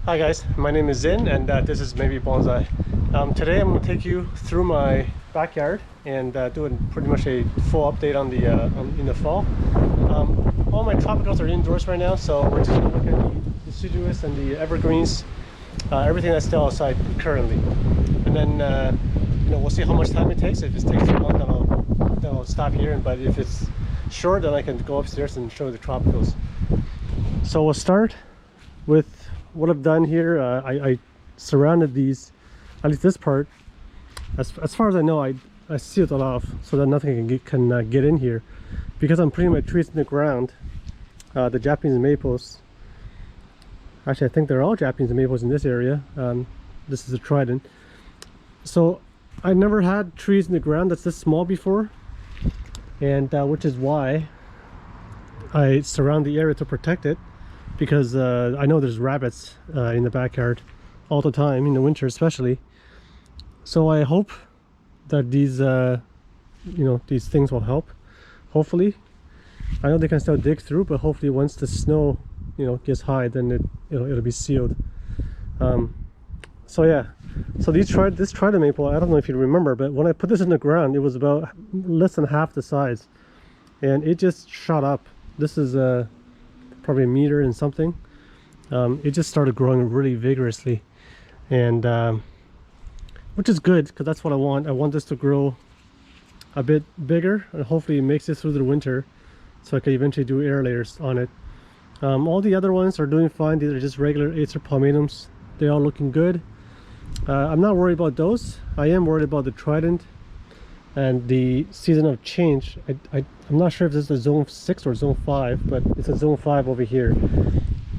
Hi guys, my name is Zin and this is Maybe Bonsai. Today I'm going to take you through my backyard and do pretty much a full update on the in the fall. All my tropicals are indoors right now, so we're just going to look at the deciduous and the evergreens, everything that's still outside currently. And then we'll see how much time it takes. If it takes too long, then I'll stop here. But if it's short, then I can go upstairs and show the tropicals. So we'll start with what I've done here. I surrounded these, at least this part, as far as I know, I sealed it off so that nothing can get in here, because I'm putting my trees in the ground. The Japanese maples, actually I think they're all Japanese maples in this area. This is a trident. So I never had trees in the ground that's this small before, and which is why I surround the area to protect it. Because I know there's rabbits in the backyard all the time, in the winter especially. So I hope that these these things will help. Hopefully, I know they can still dig through, but hopefully once the snow gets high, then it'll be sealed. So yeah, so this trident maple, I don't know if you remember, but when I put this in the ground, it was about less than half the size, and it just shot up. This is probably a meter and something. It just started growing really vigorously, and which is good, because that's what I want. I want this to grow a bit bigger, and hopefully it makes it through the winter, so I can eventually do air layers on it. All the other ones are doing fine. These are just regular Acer palmetums. They're all looking good. I'm not worried about those. I am worried about the trident and the season of change. I'm not sure if this is a zone 6 or zone 5, but it's a zone 5 over here.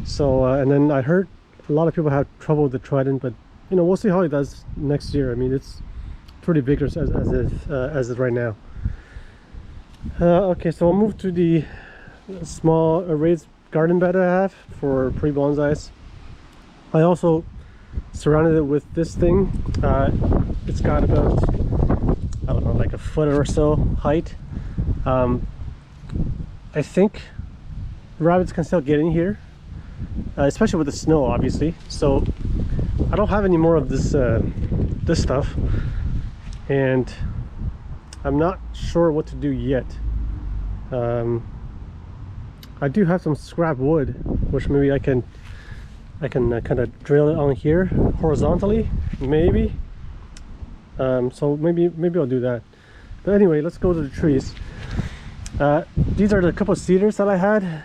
So and then I heard a lot of people have trouble with the trident, but we'll see how it does next year. I mean, it's pretty vigorous as is right now. Okay, so I'll move to the small raised garden bed I have for pre-bonsais. I also surrounded it with this thing. It's got about, I don't know, like a foot or so height. I think rabbits can still get in here, especially with the snow, obviously. So I don't have any more of this this stuff, and I'm not sure what to do yet. I do have some scrap wood, which maybe I can kind of drill it on here horizontally, maybe. So maybe I'll do that. But anyway, let's go to the trees. These are the couple of cedars that I had.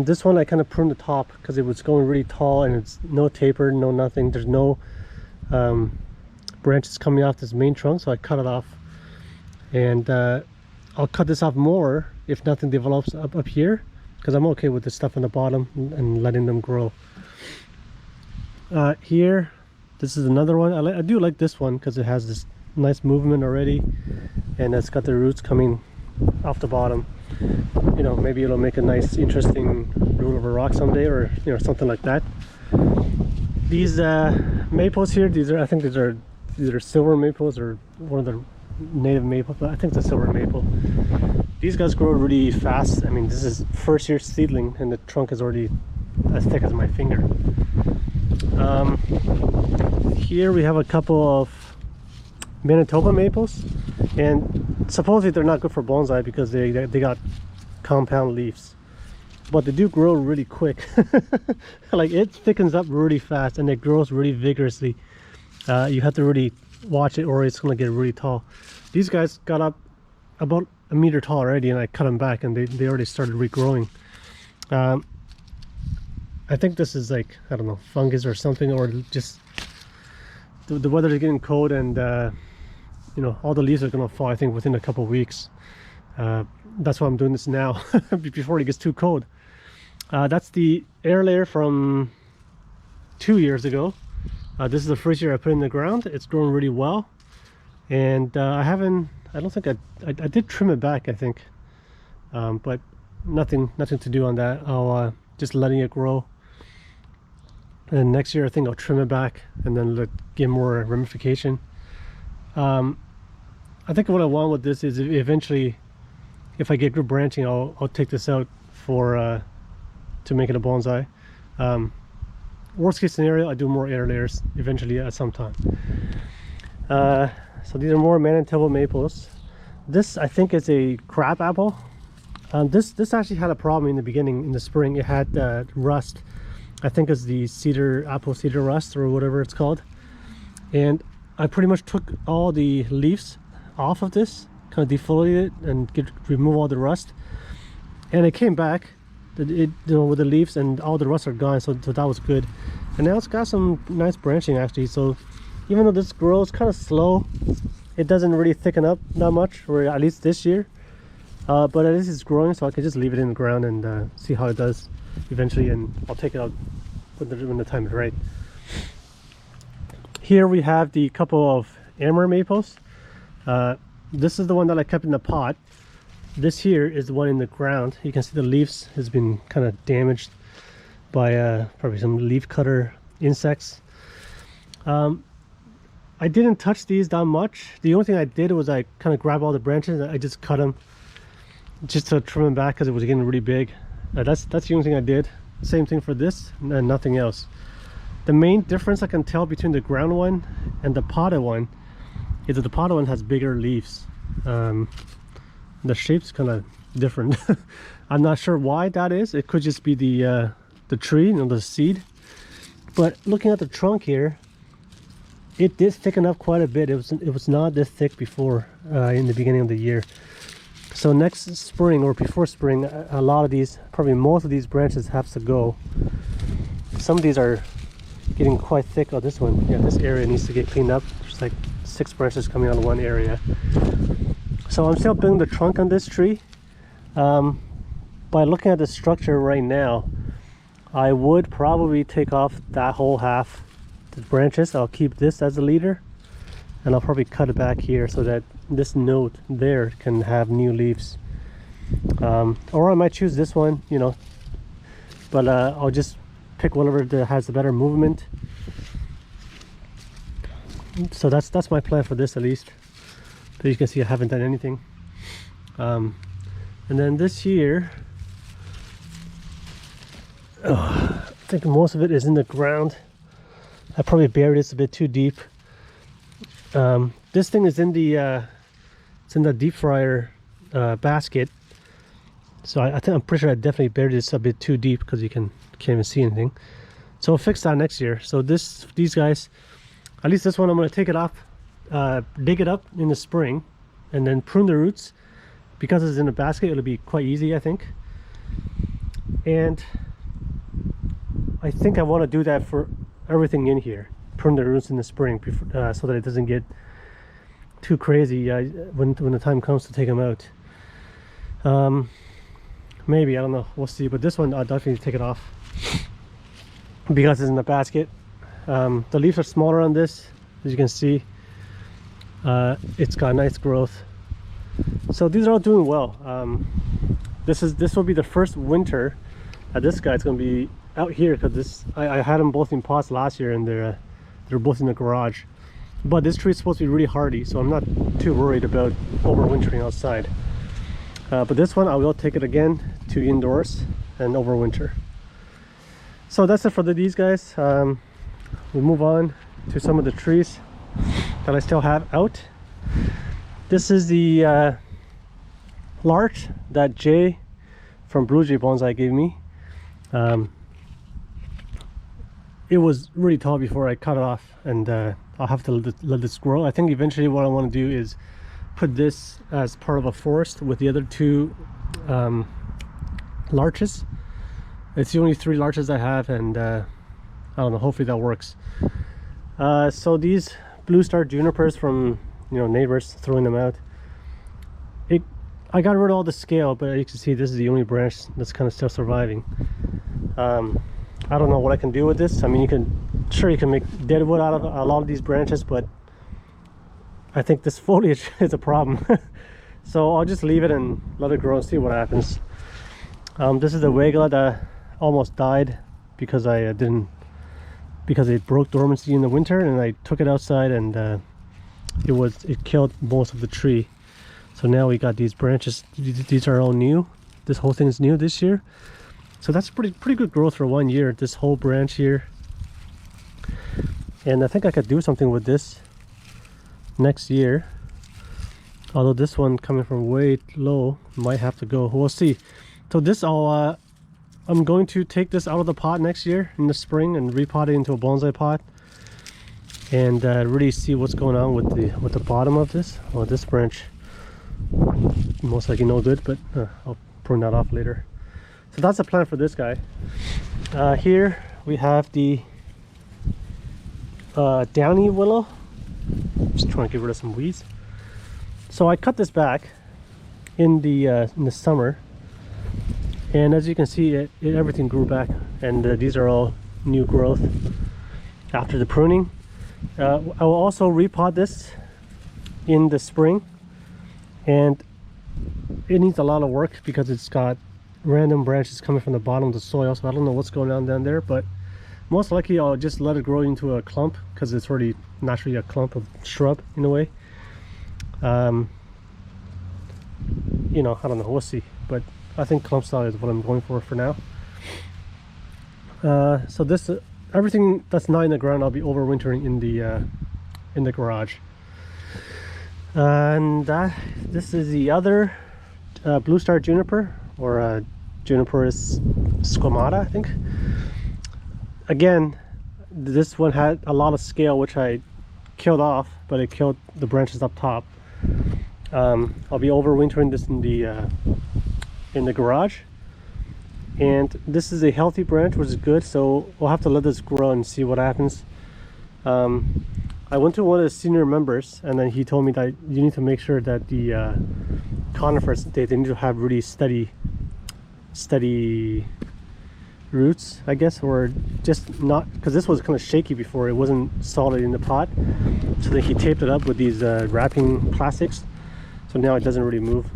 This one I kind of pruned the top because it was going really tall, and it's no taper, no nothing. There's no branches coming off this main trunk, so I cut it off. And I'll cut this off more if nothing develops up here, because I'm okay with the stuff on the bottom and letting them grow. Here, this is another one. I do like this one because it has this nice movement already, and it's got the roots coming off the bottom. Maybe it'll make a nice interesting root over rock someday, or something like that. These maples here, I think these are silver maples, or one of the native maples, but I think it's a silver maple. These guys grow really fast. I mean, this is first year seedling, and the trunk is already as thick as my finger. Here we have a couple of Manitoba maples, and supposedly they're not good for bonsai because they got compound leaves, but they do grow really quick. Like, it thickens up really fast and it grows really vigorously. You have to really watch it, or it's going to get really tall. These guys got up about a meter tall already, and I cut them back, and they already started regrowing. I think this is, like, I don't know, fungus or something, or just the weather is getting cold, and all the leaves are gonna fall, I think, within a couple of weeks. That's why I'm doing this now, before it gets too cold. That's the air layer from 2 years ago. This is the first year I put it in the ground. It's growing really well, and I don't think I did trim it back, I think, but nothing to do on that. I'll just letting it grow, and next year I think I'll trim it back and then get more ramification. I think what I want with this is, eventually, if I get good branching, I'll take this out for to make it a bonsai. worst case scenario, I do more air layers eventually at some time. So these are more Manitoba Maples. This I think is a crab apple. This actually had a problem in the beginning, in the spring. It had rust. I think it's the apple cedar rust or whatever it's called. And I pretty much took all the leaves off of this, kind of defoliated it and remove all the rust. And it came back, you know, with the leaves, and all the rust are gone, so that was good. And now it's got some nice branching actually. So even though this grows kind of slow, it doesn't really thicken up that much, or at least this year. But at least it's growing, so I can just leave it in the ground and see how it does eventually, and I'll take it out when the time is right. Here we have the couple of Amber maples. This is the one that I kept in the pot. This here is the one in the ground. You can see the leaves has been kind of damaged by probably some leaf cutter insects. I didn't touch these that much. The only thing I did was I kind of grabbed all the branches and I just cut them just to trim them back because it was getting really big. That's the only thing I did. Same thing for this and nothing else. The main difference I can tell between the ground one and the potted one is that the potted one has bigger leaves. The shape's kind of different. I'm not sure why that is. It could just be the tree, you know, the seed. But looking at the trunk here, it did thicken up quite a bit. It was not this thick before in the beginning of the year. So next spring or before spring, a lot of these, probably most of these branches have to go. Some of these are getting quite thick. Oh, this one, yeah, this area needs to get cleaned up. There's like 6 branches coming out of one area. So I'm still building the trunk on this tree. By looking at the structure right now, I would probably take off that whole half, the branches. I'll keep this as a leader, and I'll probably cut it back here so that this note there can have new leaves. Or I might choose this one, you know, but I'll just pick whatever that has the better movement. So that's my plan for this, at least. But you can see I haven't done anything. And then this here, I think most of it is in the ground. I probably buried this a bit too deep. This thing is in the it's in the deep fryer basket. So I think I'm pretty sure I definitely buried this a bit too deep because you can't even see anything. So I'll fix that next year. So these guys, at least this one, I'm going to take it off, dig it up in the spring, and then prune the roots. Because it's in a basket, it'll be quite easy, I think. And I think I want to do that for everything in here. Prune the roots in the spring before, so that it doesn't get too crazy when the time comes to take them out. Maybe, I don't know, we'll see. But this one I'll definitely take it off because it's in the basket. The leaves are smaller on this, as you can see. It's got nice growth. So these are all doing well. This will be the first winter that this guy's going to be out here, because I had them both in pots last year, and they're both in the garage. But this tree is supposed to be really hardy, so I'm not too worried about overwintering outside. But this one I will take it again to indoors and overwinter. So that's it for these guys. We move on to some of the trees that I still have out. This is the larch that Jay from Blue Jay Bonsai gave me. It was really tall before I cut it off, and I'll have to let this grow. I think eventually what I want to do is put this as part of a forest with the other 2 larches. It's the only 3 larches I have, and I don't know, hopefully that works. So these blue star junipers from, you know, neighbors, throwing them out. I got rid of all the scale, but you can see this is the only branch that's kind of still surviving. I don't know what I can do with this. I mean, you can make dead wood out of a lot of these branches, but I think this foliage is a problem. So I'll just leave it and let it grow and see what happens. This is the Wegala that almost died because it broke dormancy in the winter, and I took it outside, and it killed most of the tree. So now we got these branches. These are all new. This whole thing is new this year. So that's pretty good growth for 1 year. This whole branch here And I think I could do something with this next year. Although this one coming from way low might have to go. We'll see. So this I'm going to take this out of the pot next year in the spring and repot it into a bonsai pot, and really see what's going on with the bottom of this. Well, this branch most likely no good, but I'll prune that off later. So that's the plan for this guy. Here we have the Downey Willow. Just trying to get rid of some weeds. So I cut this back in the summer, and as you can see, everything grew back, and these are all new growth after the pruning. I will also repot this in the spring, and it needs a lot of work because it's got random branches coming from the bottom of the soil, so I don't know what's going on down there, but most likely I'll just let it grow into a clump because it's already naturally a clump of shrub in a way. You know, I don't know, we'll see, but I think clump style is what I'm going for now. So this everything that's not in the ground I'll be overwintering in the garage. And this is the other blue star juniper, or Juniper squamata, I think. Again, this one had a lot of scale, which I killed off, but it killed the branches up top. I'll be overwintering this in the garage, and this is a healthy branch, which is good, so we'll have to let this grow and see what happens. I went to one of the senior members, and then he told me that you need to make sure that the conifers, they need to have really steady roots, I guess, or just not, because this was kind of shaky before, it wasn't solid in the pot. So then he taped it up with these wrapping plastics, so now it doesn't really move.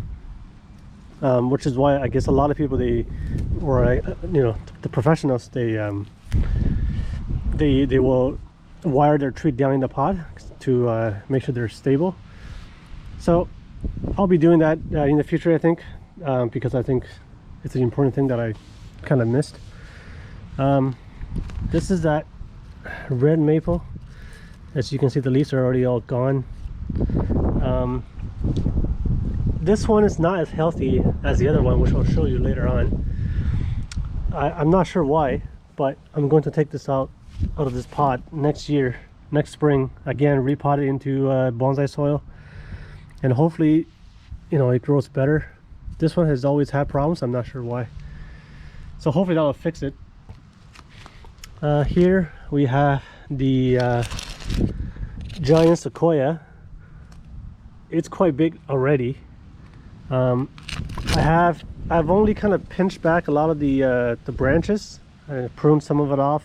Which is why I guess a lot of people, you know, the professionals, they will wire their tree down in the pot to make sure they're stable. So I'll be doing that in the future, I think, because I think it's an important thing that I kind of missed. This is that red maple. As you can see, the leaves are already all gone. This one is not as healthy as the other one, which I'll show you later on. I'm not sure why, but I'm going to take this out of this pot next spring, again repot it into bonsai soil, and hopefully, you know, it grows better. This one has always had problems, I'm not sure why, so hopefully that'll fix it. Here we have the giant Sequoia. It's quite big already. I've only kind of pinched back a lot of the branches. I pruned some of it off,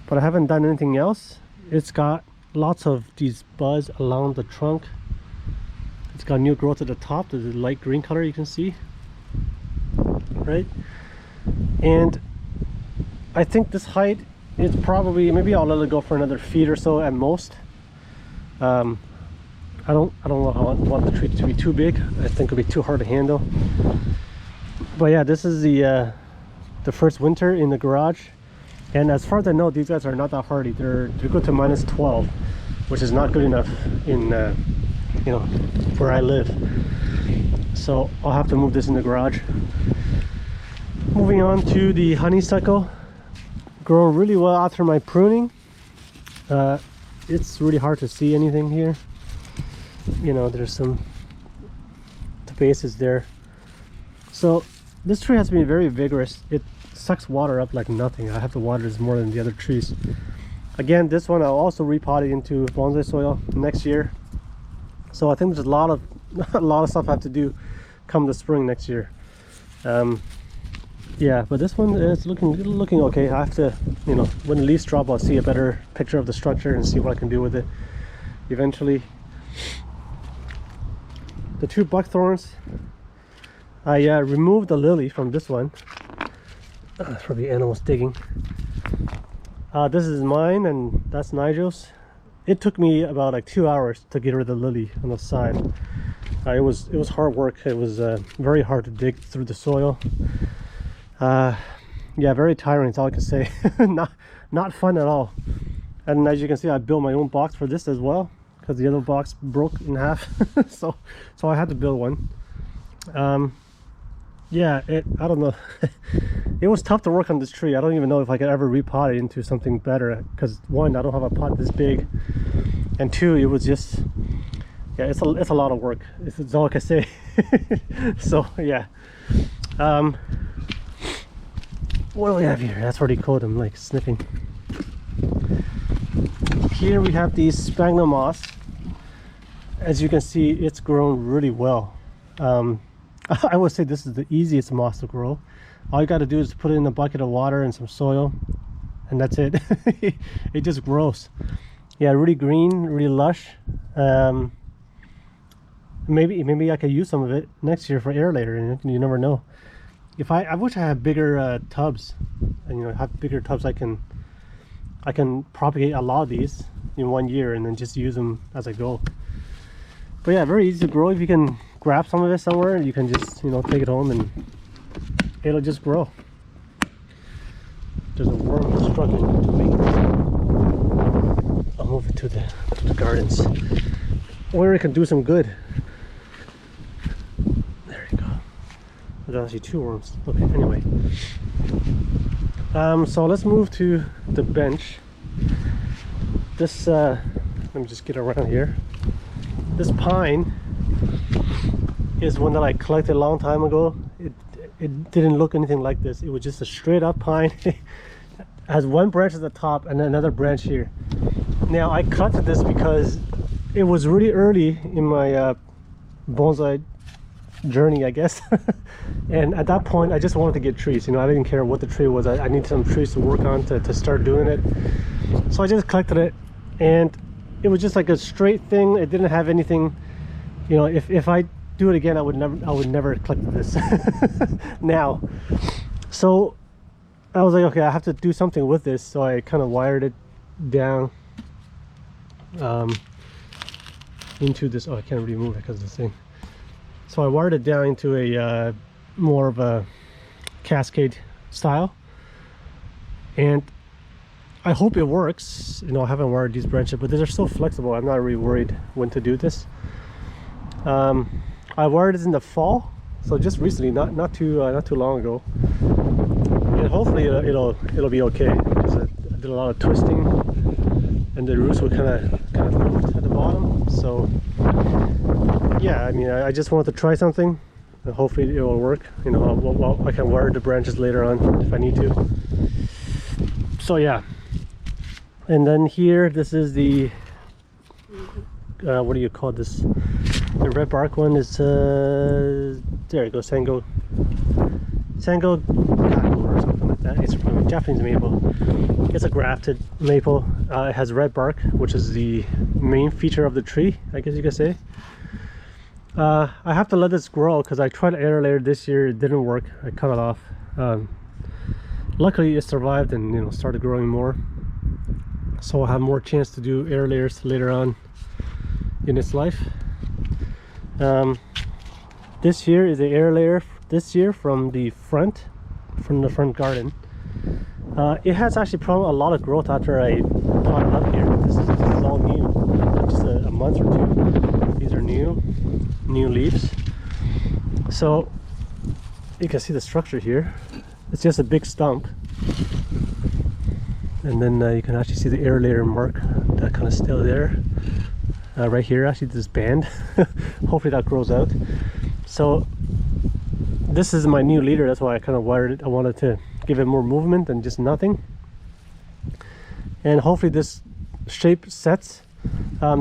but I haven't done anything else. It's got lots of these buds along the trunk. It's got new growth at the top, the light green color you can see, right? And I think this height is probably, maybe I'll let it go for another feet or so at most. I don't want the tree to be too big. I think it'll be too hard to handle. But yeah, this is the first winter in the garage, and as far as I know, these guys are not that hardy. They're good to -12, which is not good enough in you know, where I live. So I'll have to move this in the garage. Moving on to the honeysuckle, grown really well after my pruning. It's really hard to see anything here. You know, there's some, the base is there. So this tree has been very vigorous. It sucks water up like nothing. I have to water this more than the other trees. Again, this one I'll also repot it into bonsai soil next year. So I think there's a lot of stuff I have to do come the spring next year. Yeah, but this one is looking okay. I have to, you know, when the leaves drop, I'll see a better picture of the structure and see what I can do with it eventually. The two buckthorns, I removed the lily from this one. It's probably animals digging. This is mine, and that's Nigel's. It took me about like 2 hours to get rid of the lily on the side. It was hard work. It was very hard to dig through the soil. Yeah, very tiring, that's all I can say. Not fun at all. And as you can see, I built my own box for this as well, because the other box broke in half. so I had to build one. Yeah, I don't know. It was tough to work on this tree. I don't even know if I could ever repot it into something better, because one, I don't have a pot this big, and two, it was just, yeah, it's a lot of work. It's all I can say. So yeah. What do we have here? That's already cold. I'm like sniffing. Here we have the sphagnum moss. As you can see, it's grown really well. I would say this is the easiest moss to grow. All you got to do is put it in a bucket of water and some soil, and that's it. It just grows. Yeah, really green, really lush. Maybe I could use some of it next year for air later, and you never know. If I wish I had bigger tubs, and have bigger tubs I can propagate a lot of these in 1 year and then just use them as I go. But yeah, very easy to grow. If you can grab some of it somewhere, you can just take it home and it'll just grow. There's a worm struggling to make this. I'll move it to the gardens where it can do some good. There you go. There's actually 2 worms. Okay, anyway. So let's move to the bench. This let me just get around here. This pine is one that I collected a long time ago. It didn't look anything like this. It was just a straight up pine. It has one branch at the top and another branch here. Now I collected this because it was really early in my bonsai journey, I guess. And at that point I just wanted to get trees. I didn't care what the tree was. I needed some trees to work on to start doing it. So I just collected it, and it was just like a straight thing. It didn't have anything, if I do it again, I would never collect this now. So I was like, okay, I have to do something with this. So I kind of wired it down into this. Oh, I can't really move it because of this thing. So I wired it down into a more of a cascade style, and I hope it works. I haven't wired these branches, but they're so flexible. I'm not really worried when to do this. I wired this in the fall, so just recently, not too long ago, and hopefully it'll be okay. Because I did a lot of twisting, and the roots were kind of moved at the bottom. So yeah, I mean, I just wanted to try something, and hopefully it will work. I can wire the branches later on if I need to. So yeah. And then here, this is the what do you call this? The red bark one is there you go, Sango or something like that. It's a Japanese maple. It's a grafted maple. It has red bark, which is the main feature of the tree, I guess you could say. I have to let this grow because I tried air layer this year. It didn't work. I cut it off. Luckily it survived and started growing more, so I'll have more chance to do air layers later on in its life. This here is the air layer this year from the front garden. It has actually a lot of growth after I potted up here. This is all new, just a month or two. These are new leaves. So you can see the structure here. It's just a big stump, and then you can actually see the air layer mark that kind of still there. Right here, actually, this band. Hopefully that grows out. So this is my new leader. That's why I kind of wired it. I wanted to give it more movement than just nothing, and hopefully this shape sets.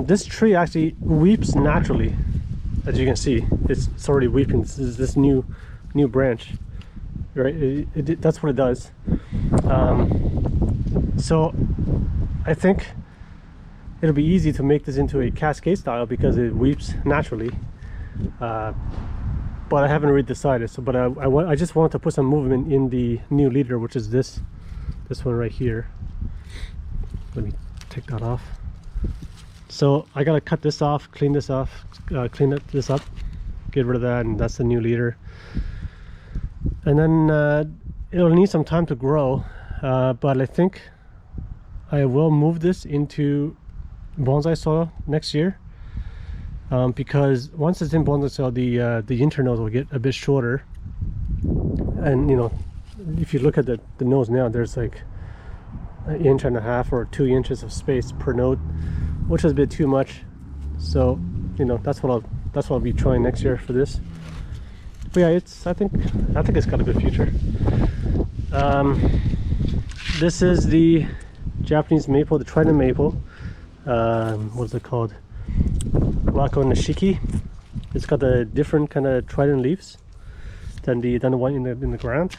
This tree actually weeps naturally, as you can see. It's already weeping. This is this new branch, right? That's what it does. So I think it'll be easy to make this into a cascade style because it weeps naturally. But I haven't really decided. So, but I just want to put some movement in the new leader, which is this one right here. Let me take that off. So I gotta cut this off, clean this off, clean this up, get rid of that, and that's the new leader. And then it'll need some time to grow, but I think I will move this into bonsai soil next year, because once it's in bonsai soil, the internodes will get a bit shorter. And you know, if you look at the nodes now, there's like 1.5 inches or 2 inches of space per node, which is a bit too much. So you know, that's what I'll be trying next year for this. But yeah, I think it's got a good future. This is the Japanese maple, the trident maple. What's it called? Wako Nishiki. It's got a different kind of trident leaves than the one in the ground.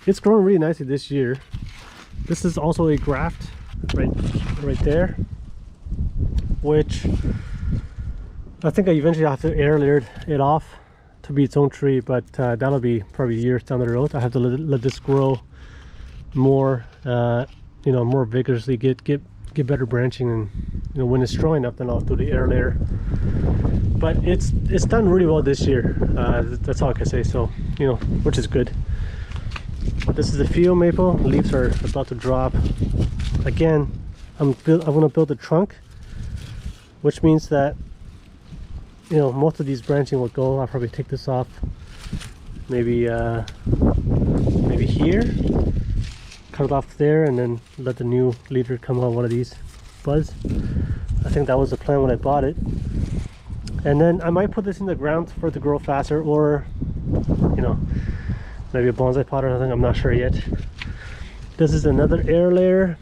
It's growing really nicely this year. This is also a graft right there, which I think I eventually have to air layer it off to be its own tree, but that'll be probably years down the road. I have to let this grow more, you know, more vigorously, get better branching, and you know, when it's strong enough, then I'll do the air layer. But it's done really well this year. That's all I can say. So you know, which is good. This is the field maple. The leaves are about to drop. Again, I'm gonna build a trunk, which means that, you know, most of these branching will go. I'll probably take this off, maybe here, cut it off there, and then let the new leader come on one of these buds. I think that was the plan when I bought it. And then I might put this in the ground for it to grow faster, or you know, maybe a bonsai pot or something. I'm not sure yet. This is another air layer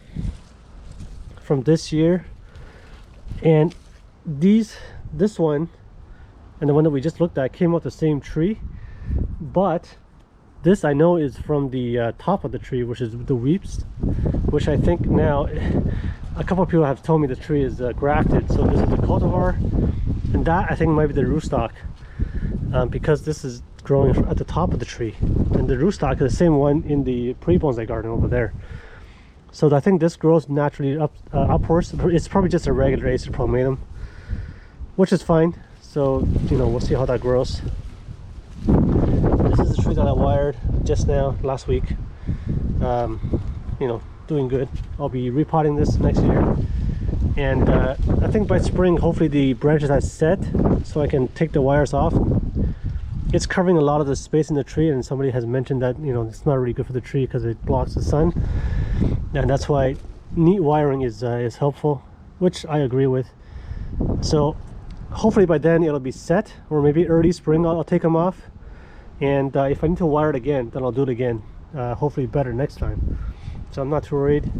from this year, and this one and the one that we just looked at came off the same tree, but this I know is from the top of the tree, which is the weeps, which I think now a couple of people have told me the tree is grafted. So this is the cultivar, and that I think might be the rootstock, because this is growing at the top of the tree, and the rootstock is the same one in the pre-bonsai garden over there. So I think this grows naturally upwards. It's probably just a regular Acer palmatum, which is fine. So you know, we'll see how that grows. This is the tree that I wired just now last week. You know, doing good. I'll be repotting this next year, and I think by spring hopefully the branches have set, so I can take the wires off. It's covering a lot of the space in the tree, and somebody has mentioned that, you know, it's not really good for the tree because it blocks the sun, and that's why neat wiring is helpful, which I agree with. So hopefully by then it'll be set, or maybe early spring I'll take them off, and if I need to wire it again, then I'll do it again, hopefully better next time. So I'm not too worried.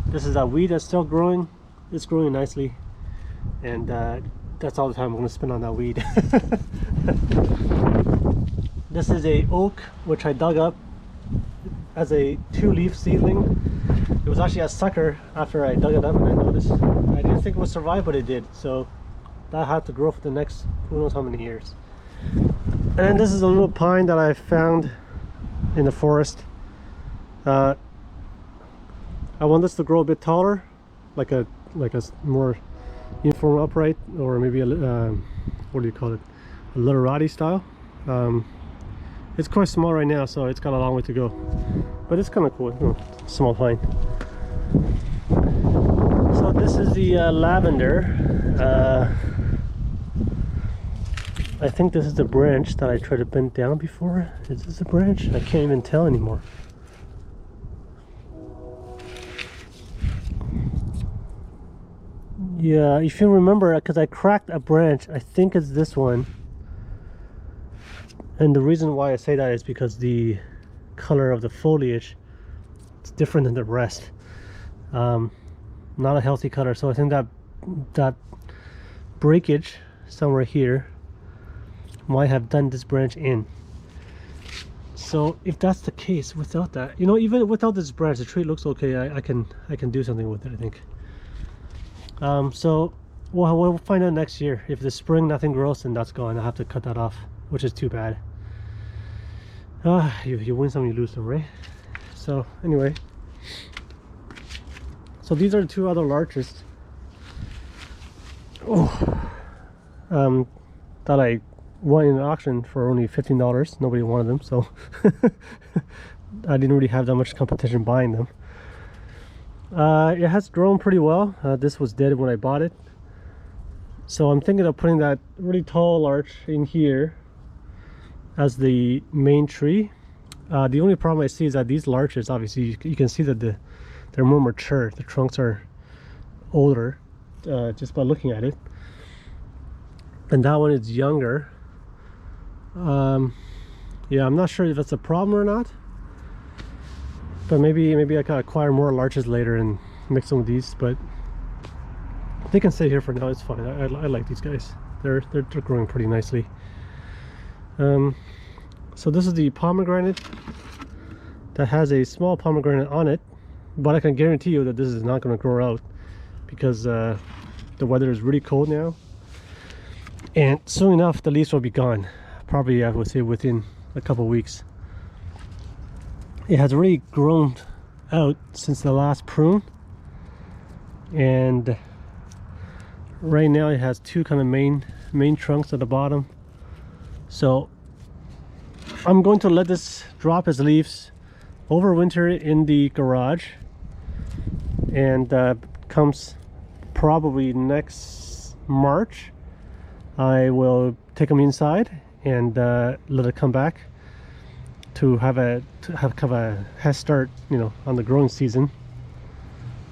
This is that weed that's still growing. It's growing nicely, and that's all the time I'm going to spend on that weed. This is a oak which I dug up as a 2-leaf seedling. It was actually a sucker after I dug it up, and I noticed I didn't think it would survive, but it did. So that had to grow for the next who knows how many years. And then this is a little pine that I found in the forest. I want this to grow a bit taller, like a more uniform upright, or maybe a what do you call it, a literati style. It's quite small right now, so it's got a long way to go, but it's kind of cool. You know, small pine. So this is the lavender. I think this is the branch that I tried to bend down before. Is this a branch? I can't even tell anymore. Yeah, if you remember, because I cracked a branch, I think it's this one. And the reason why I say that is because the color of the foliage is different than the rest. Not a healthy color, so I think that breakage somewhere here might have done this branch in. So if that's the case, without that, you know, even without this branch, the tree looks okay. I can do something with it, I think. So we'll find out next year. If this spring nothing grows, then that's gone. I have to cut that off, which is too bad. You win some, you lose some, right? So anyway, so these are the two other larches that I won in an auction for only $15. Nobody wanted them, so I didn't really have that much competition buying them. It has grown pretty well. This was dead when I bought it, so I'm thinking of putting that really tall larch in here as the main tree. The only problem I see is that these larches, obviously you can see that they're more mature. The trunks are older just by looking at it, and that one is younger. Yeah, I'm not sure if that's a problem or not, but maybe I can acquire more larches later and mix some of these, but they can stay here for now. It's fine. I like these guys. They're growing pretty nicely. So this is the pomegranate that has a small pomegranate on it, but I can guarantee you that this is not going to grow out because the weather is really cold now, and soon enough the leaves will be gone. Probably I would say within a couple weeks. It has already grown out since the last prune, and right now it has two kind of main trunks at the bottom. So I'm going to let this drop its leaves over winter in the garage, and comes probably next March I will take them inside and let it come back to have kind of a head start, you know, on the growing season.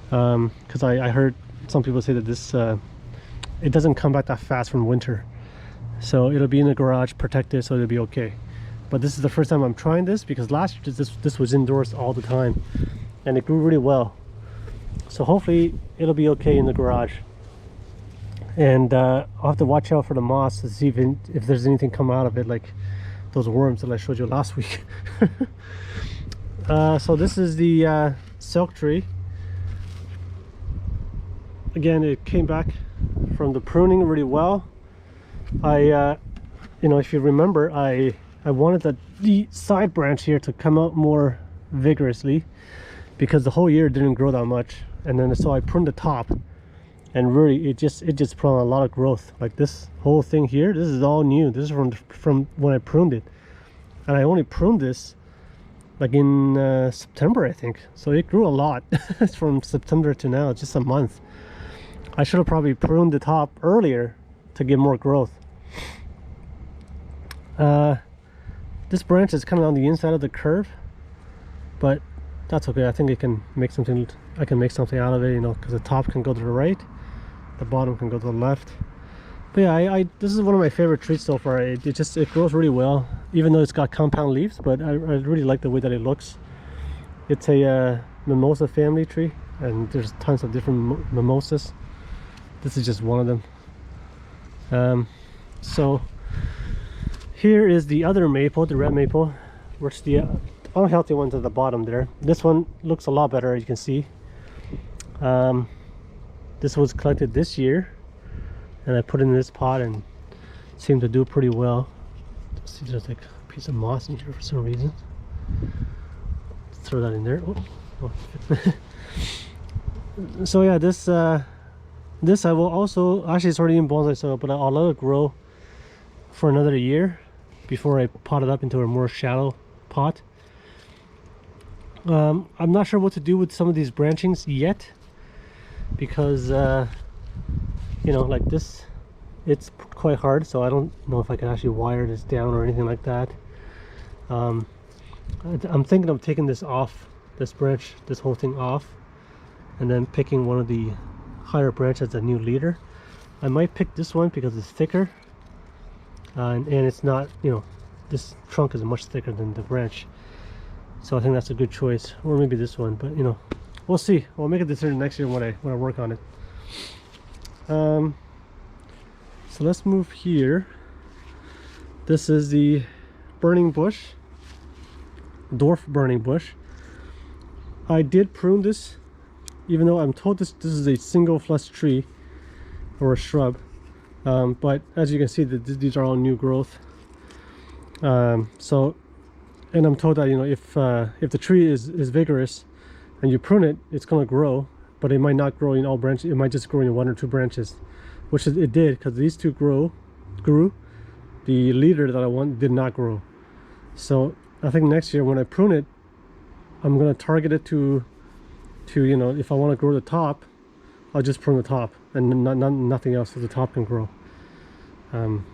Because I heard some people say that this it doesn't come back that fast from winter, so it'll be in the garage protected, so it'll be okay. But this is the first time I'm trying this, because last year this was indoors all the time and it grew really well. So hopefully it'll be okay in the garage. And I'll have to watch out for the moss to see if there's anything come out of it, like those worms that I showed you last week. So this is the silk tree. Again, it came back from the pruning really well. You know, if you remember, I wanted the side branch here to come out more vigorously, because the whole year it didn't grow that much, and then so I pruned the top, and really it just put on a lot of growth. Like this whole thing here, this is all new. This is from when I pruned it, and I only pruned this like in September, I think. So it grew a lot from September to now, just a month. I should have probably pruned the top earlier to get more growth. This branch is kind of on the inside of the curve, but that's okay. I think I can make something out of it, you know, because the top can go to the right, the bottom can go to the left. But yeah, this is one of my favorite trees so far. It grows really well, even though it's got compound leaves, but I really like the way that it looks. It's a mimosa family tree, and there's tons of different mimosas. This is just one of them. So here is the other maple, the red maple, which the unhealthy ones at the bottom there. This one looks a lot better, as you can see. This was collected this year, and I put it in this pot and seemed to do pretty well. See, there's like a piece of moss in here for some reason. Let's throw that in there. Oh. So yeah, this I will also, actually it's already in bonsai soil, but I'll let it grow for another year before I pot it up into a more shallow pot. I'm not sure what to do with some of these branchings yet, because you know, like this, it's quite hard, so I don't know if I can actually wire this down or anything like that. I'm thinking of taking this off, this branch, this whole thing off, and then picking one of the higher branches as a new leader. I might pick this one because it's thicker, and it's not, you know, this trunk is much thicker than the branch, so I think that's a good choice. Or maybe this one, but you know, we'll see. I'll make a decision next year when I work on it. So let's move here. This is the burning bush, dwarf burning bush. I did prune this, even though I'm told this is a single flush tree or a shrub, but as you can see, these are all new growth. So, and I'm told that, you know, if the tree is vigorous and you prune it, it's going to grow, but it might not grow in all branches. It might just grow in one or two branches, which it did, because these two grew. The leader that I want did not grow. So I think next year when I prune it, I'm going to target it to to, you know, if I want to grow the top, I'll just prune the top and nothing else, so the top can grow.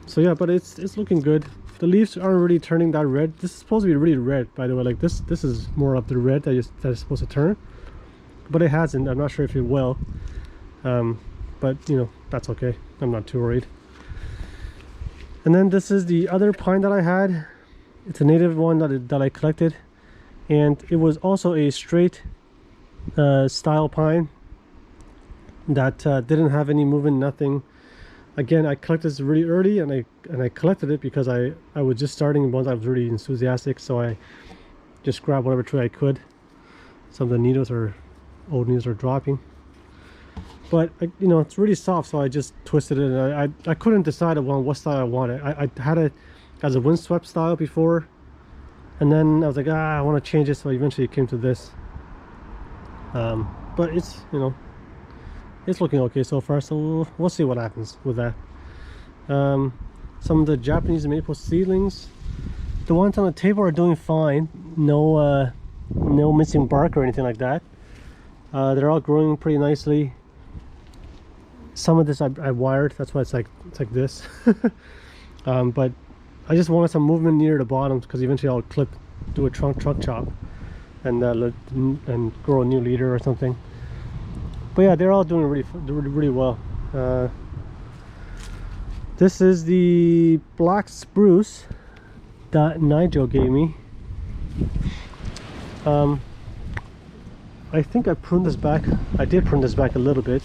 So yeah, but it's looking good. The leaves aren't really turning that red. This is supposed to be really red, by the way. Like this is more of the red that is supposed to turn, but it hasn't. I'm not sure if it will, but you know, that's okay. I'm not too worried. And then this is the other pine that I had. It's a native one that I collected, and it was also a straight style pine that didn't have any movement, nothing. Again, I collected this really early, and I collected it because I was just starting bonsai. I was really enthusiastic, so I just grabbed whatever tree I could. Some of the needles or old needles are dropping, but you know, it's really soft, so I just twisted it. And I couldn't decide on what style I wanted. I had it as a windswept style before, and then I was like, I want to change it, so eventually it came to this. But it's, you know, it's looking okay so far, so we'll see what happens with that. Some of the Japanese maple seedlings, the ones on the table are doing fine. No missing bark or anything like that. They're all growing pretty nicely. Some of this I wired, that's why it's like this. But I just wanted some movement near the bottom, because eventually I'll do a trunk chop and grow a new leader or something. But yeah, they're all doing really well. This is the black spruce that Nigel gave me. I think I pruned this back. I did prune this back a little bit,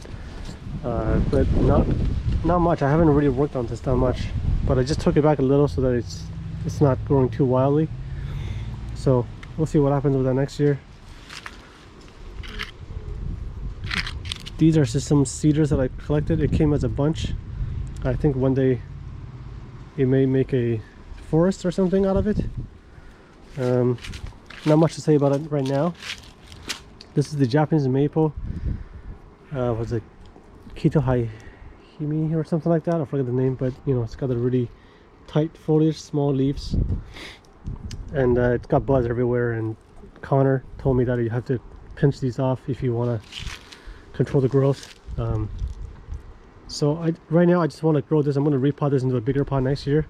but not much. I haven't really worked on this that much, but I just took it back a little so that it's not growing too wildly. So we'll see what happens with that next year. These are just some cedars that I collected. It came as a bunch. I think one day it may make a forest or something out of it. Not much to say about it right now. This is the Japanese maple. Was it Kitohime or something like that? I forget the name, but you know, it's got a really tight foliage, small leaves, and it's got buds everywhere. And Connor told me that you have to pinch these off if you want to control the growth. So right now I just want to grow this. I'm going to repot this into a bigger pot next year,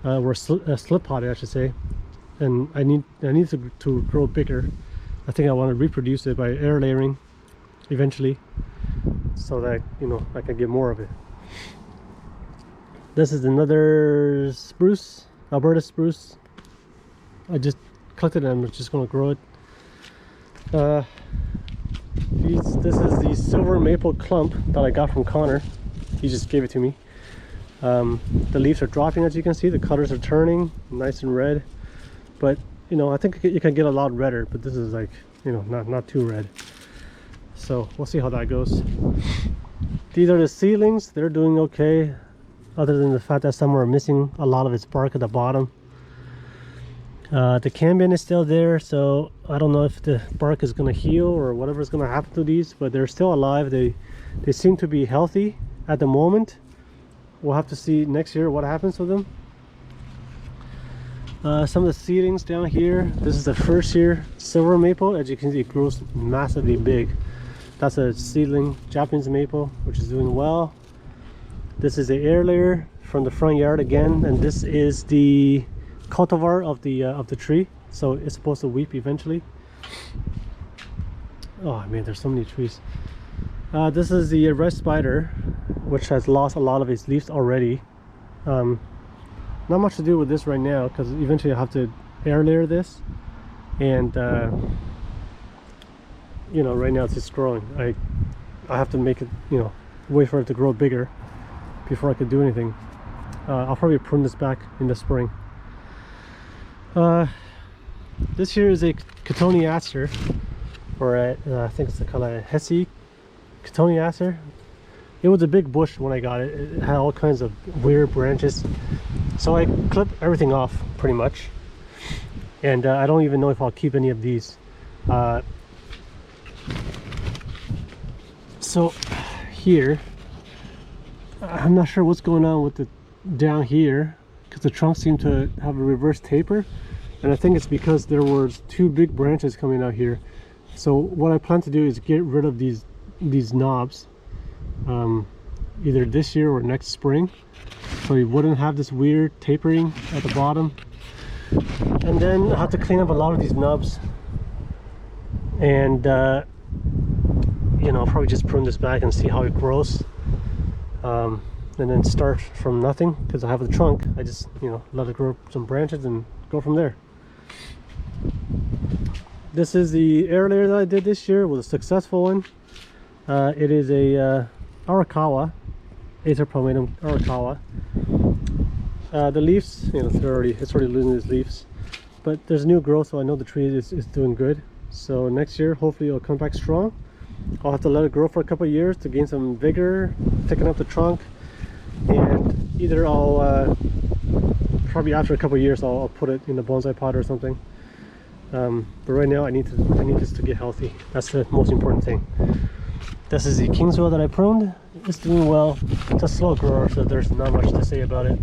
or slip pot, I should say. And I need to grow bigger. I think I want to reproduce it by air layering eventually, so that, you know, I can get more of it. This is another spruce, Alberta spruce. I just collected it and I'm just going to grow it. This is the silver maple clump that I got from Connor. He just gave it to me. The leaves are dropping, as you can see. The colors are turning nice and red, but you know, I think you can get a lot redder, but this is like, you know, not too red. So we'll see how that goes. These are the seedlings. They're doing okay, other than the fact that some are missing a lot of its bark at the bottom. The cambium is still there, so I don't know if the bark is going to heal or whatever is going to happen to these, but they're still alive. They seem to be healthy at the moment. We'll have to see next year what happens to them. Some of the seedlings down here. This is the first year silver maple. As you can see, it grows massively big. That's a seedling Japanese maple, which is doing well. This is the air layer from the front yard again, and this is the cultivar of the tree, so it's supposed to weep eventually. Oh man, there's so many trees. This is the red spider, which has lost a lot of its leaves already. Not much to do with this right now, because eventually I'll have to air layer this, and you know, right now it's just growing. I have to make it, you know, wait for it to grow bigger before I could do anything. I'll probably prune this back in the spring. This here is a Ketone Aster, or I think it's called a Hesse Ketone Aster. It was a big bush when I got it. It had all kinds of weird branches, so I clipped everything off pretty much, and I don't even know if I'll keep any of these. So here, I'm not sure what's going on with the down here, because the trunks seem to have a reverse taper, and I think it's because there were two big branches coming out here So what I plan to do is get rid of these knobs either this year or next spring, so you wouldn't have this weird tapering at the bottom. And then I have to clean up a lot of these knobs, and you know, I'll probably just prune this back and see how it grows, and then start from nothing, because I have the trunk. I just, you know, let it grow some branches and go from there. This is the air layer that I did this year. It was a successful one. It is a Arakawa, Acer Palmatum Arakawa. The leaves, you know, it's already losing its leaves, but there's new growth, so I know the tree is doing good. So next year, hopefully it'll come back strong. I'll have to let it grow for a couple of years to gain some vigor, thicken up the trunk, and either I'll probably after a couple of years I'll put it in the bonsai pot or something. But right now I need this to get healthy. That's the most important thing. This is the Kingswell that I pruned. It's doing well. It's a slow grower, so there's not much to say about it.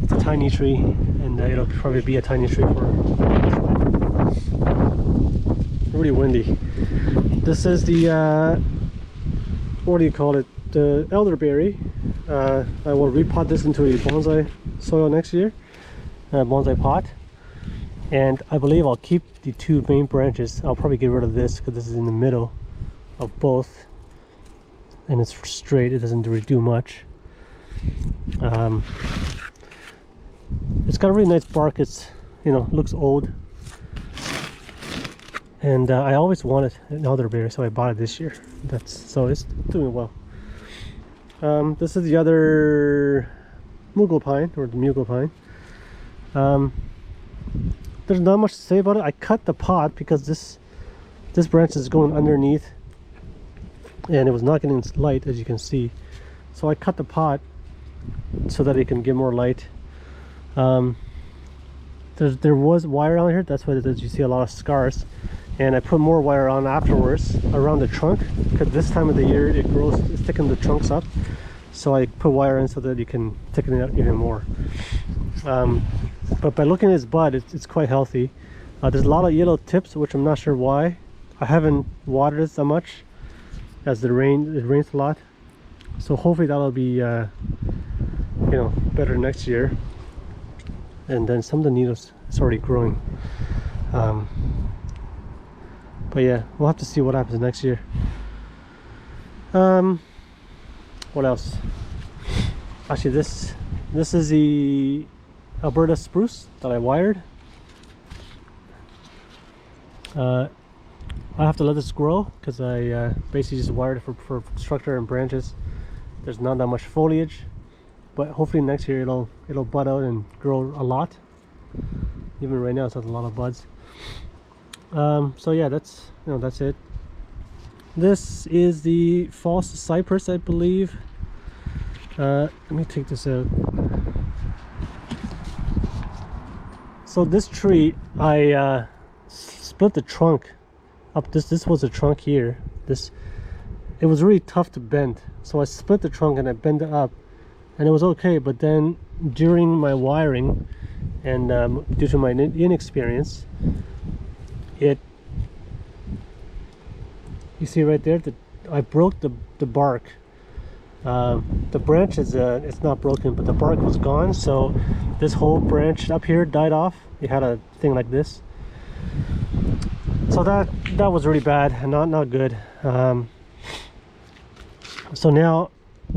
It's a tiny tree, and it'll probably be a tiny tree for really windy. This is the what do you call it? The elderberry. I will repot this into a bonsai soil next year, bonsai pot. And I believe I'll keep the two main branches. I'll probably get rid of this because this is in the middle of both, and it's straight. It doesn't really do much. It's got a really nice bark. It's, you know, looks old, and I always wanted an elderberry, so I bought it this year. So it's doing well. This is the other Mughal Pine, or the Mughal Pine. There's not much to say about it. I cut the pot because this branch is going underneath, and it was not getting light, as you can see. So I cut the pot so that it can get more light. There was wire on here. That's why you see a lot of scars. And I put more wire on afterwards around the trunk, because this time of the year it thickens the trunks up. So I put wire in so that you can thicken it up even more. But by looking at its bud, it's quite healthy. There's a lot of yellow tips, which I'm not sure why. I haven't watered it that much, as it rains a lot. So hopefully that'll be you know, better next year. And then some of the needles, it's already growing. But yeah, we'll have to see what happens next year. What else? Actually, this is the Alberta Spruce that I wired. I have to let this grow because I basically just wired it for structure and branches. There's not that much foliage, but hopefully next year it'll bud out and grow a lot. Even right now it has a lot of buds. So yeah, that's it. This is the false cypress, I believe. Let me take this out. So this tree, I split the trunk up. This was a trunk here. It was really tough to bend, so I split the trunk and I bent it up, and it was okay. But then during my wiring, and due to my inexperience, you see right there that I broke the bark. The branch is it's not broken, but the bark was gone, so this whole branch up here died off. It had a thing like this, so that was really bad and not good. So now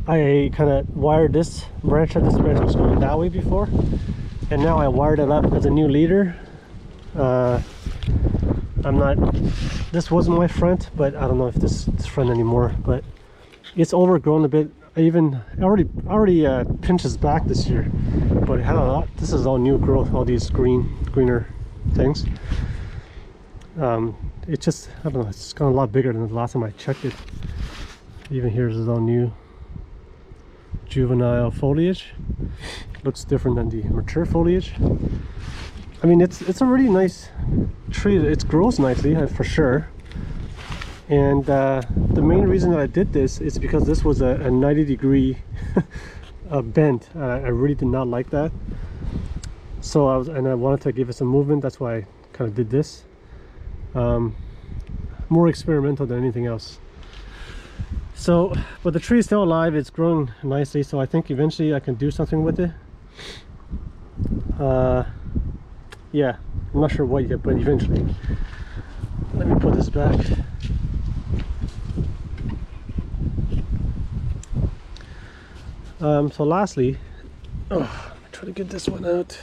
I kind of wired this branch up. This branch was going that way before, and now I wired it up as a new leader. This wasn't my front, but I don't know if this is front anymore, but it's overgrown a bit. I already pinched its back this year, but it had a lot. This is all new growth, all these greener things. It just, I don't know, it's gotten a lot bigger than the last time I checked it. Even here is all new juvenile foliage. Looks different than the mature foliage. I mean, it's a really nice tree. It grows nicely, for sure. And the main reason that I did this is because this was a 90-degree bend. I really did not like that. So I wanted to give it some movement. That's why I kind of did this. more experimental than anything else. So, but the tree is still alive, it's growing nicely, so I think eventually I can do something with it. Yeah, I'm not sure what yet, but eventually. Let me put this back. So lastly, I'm trying to get this one out.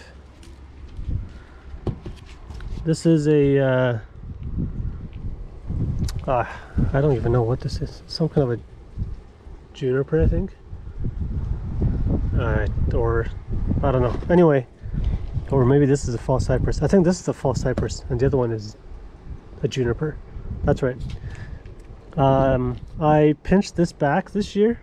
This is a I don't even know what this is. Some kind of a juniper, I think. Or I don't know. Anyway, or maybe this is a false cypress. I think this is a false cypress, and the other one is a juniper. That's right. I pinched this back this year.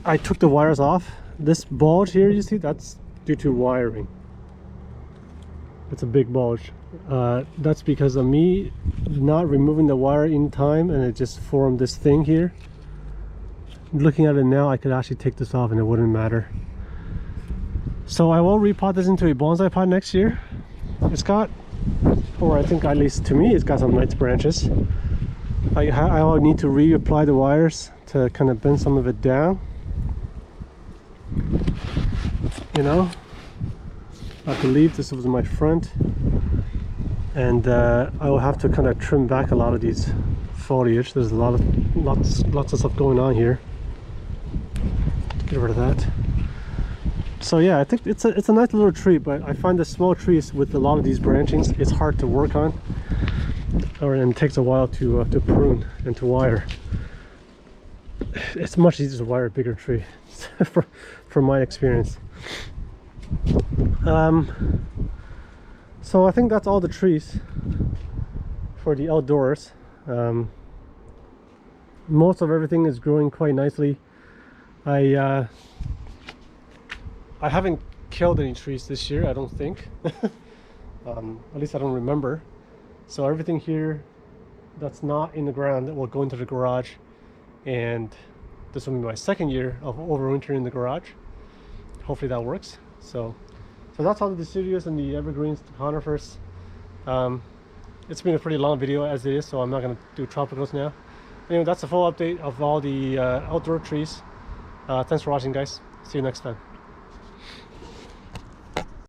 I took the wires off. This bulge here, you see, that's due to wiring. It's a big bulge. That's because of me not removing the wire in time, and it just formed this thing here. Looking at it now, I could actually take this off and it wouldn't matter. So I will repot this into a bonsai pot next year. It's got, or I think at least to me, it's got some nice branches. I will need to reapply the wires to kind of bend some of it down. You know, I believe this was my front, and I will have to kind of trim back a lot of these foliage. There's lots of stuff going on here. Get rid of that. So yeah, I think it's a nice little tree, but I find the small trees with a lot of these branchings, it's hard to work on, and it takes a while to prune and to wire. It's much easier to wire a bigger tree, from my experience. So I think that's all the trees for the outdoors. Most of everything is growing quite nicely. I haven't killed any trees this year, I don't think. At least I don't remember. So everything here that's not in the ground will go into the garage, and this will be my second year of overwintering in the garage. Hopefully that works. So that's all the deciduous and the evergreens, the conifers. It's been a pretty long video as it is, so I'm not going to do tropicals now. Anyway, that's a full update of all the outdoor trees. Thanks for watching, guys. See you next time.